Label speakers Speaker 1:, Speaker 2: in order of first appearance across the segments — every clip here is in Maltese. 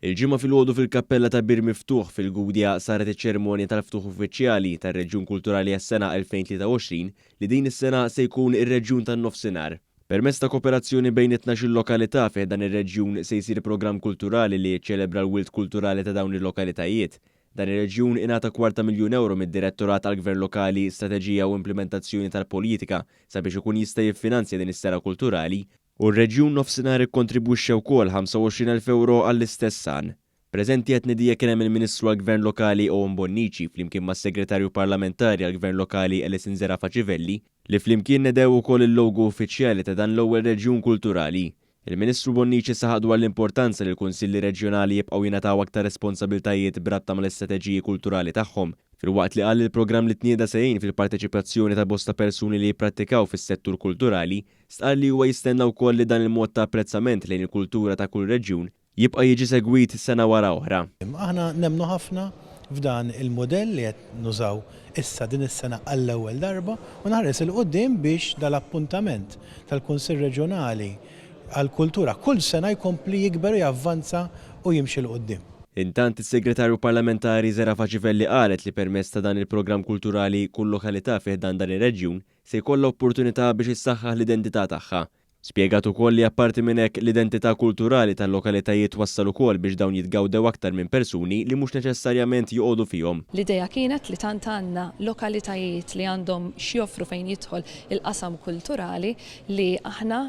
Speaker 1: Il-ġimgħa filgħodu fil-Kappella ta' Bir Miftuħ fil-Gudja saret iċ-ċerimonja tal-ftuħ uffiċjali tar-Reġjun Kulturali għas-sena 2023 li din is-sena se jkun ir-Reġjun tan-Nofsinhar. Permezz ta' kooperazzjoni bejn 12 lokalità fih dan ir-reġjun se jsir programm kulturali li jiċċelebra l-wild kulturali ta' dawn il-lokalitajiet. Dan ir-reġjun ingħata €250,000 mid-Direttorat għall-Gvern Lokali, Strateġija u Implementazzjoni tal-Politika sabiex ikun jista' jiffinanzja din is-sena kulturali. U r-Reġjun Nofsinhar ikkontribwixxa wkoll €25,000 għall-istess għan. Preżenti qed nidija kien hemm il-Ministru għall-Gvern Lokali Owen Bonnici flimkien mas-Segretarju Parlamentari għall-Gvern Lokali Alessin Zerafa Ċivelli li flimkien nedew ukoll il-logo uffiċjali ta' dan l-ewwel Reġjun Kulturali. Il-Ministru Bonnici saħaq dwar l-importanza li l-Kunsilli Reġjonali jibqgħu jingħataw aktar responsabbiltajiet b'rabta mal-istrateġiji kulturali tagħhom, filwaqt li qal il-programm li tnieda sejjin fil-parteċipazzjoni ta' bosta persuni li jippratikaw fis-settur kulturali, stqal li huwa jistenna wkoll li dan il-mod ta' apprezzament lejn il-kultura ta' kull reġjun jibqa' jiġi segwit sena wara oħra.
Speaker 2: Aħna nemmnu ħafna f'dan il-modell li qed nużaw issa din is-sena għall-ewwel darba u naħares il-qudiem biex dal-appuntament tal-Kunsill Reġjonali għall-kultura kull sena jkompli jikber u javvanza u jimxi l-qudiem.
Speaker 1: Intant is-Segretarju Parlamentari Zerafa Ċivelli qalet li permezz ta' dan il-programm kulturali kull lokalità fih dan ir-reġjun se jkollha opportunità biex issaħħaħ l-identità tagħha. Spjegat ukoll li apparti minn hekk l-identità kulturali tal-lokalitajiet wassal ukoll biex dawn jitgawdew aktar minn persuni li mhux neċessarjament joqogħdu fihom.
Speaker 3: L-idea kienet li tant għandna lokalitajiet li għandhom x'joffru fejn jidħol il-qasam kulturali li aħna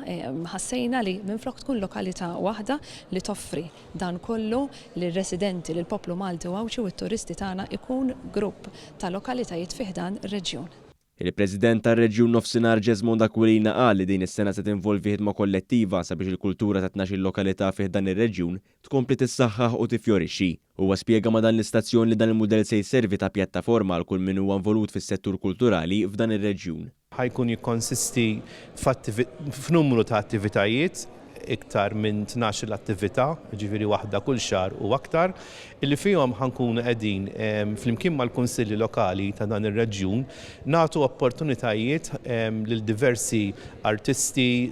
Speaker 3: ħassejna li minflok tkun lokalità waħda li toffri dan kollu lir-residenti lill poplu Malti u Awċi u t-turisti tagħna ikun grupp ta' lokalitajiet fih dan ir-reġjun.
Speaker 1: Il-President tar-Reġjun Nofsinhar Jesmond Aquilina qal li din is-sena se tinvolvi ħidma kollettiva sabiex il-kultura ta' 12 lokalità fih dan ir-reġjun tkompli tissaħħaħ u tifjorixxi. Huwa spjega ma' dan l-istazzjon li dan il-mudell se jservi ta' pjattaforma għal kull min huwa involut fis-settur kulturali f'dan ir-reġjun.
Speaker 4: Ħajkun jikkonsisti f'numru ta' attivitajiet iktar minn 12 attività, ġifieri waħda kull xahar u aktar, illi fihom ħankunu qegħdin flimkien mal-kunsilli lokali ta' dan ir-reġjun nagħtu opportunitajiet lil diversi artisti,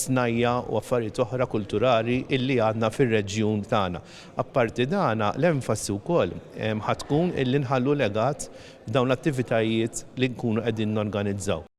Speaker 4: snajja u affarijiet oħra kulturali illi għandna fir-reġjun tagħna. Apparti dana l-enfasi wkoll ħatkun illi nħallu legat dawn l-attivitajiet li nkunu qegħdin norganizzaw.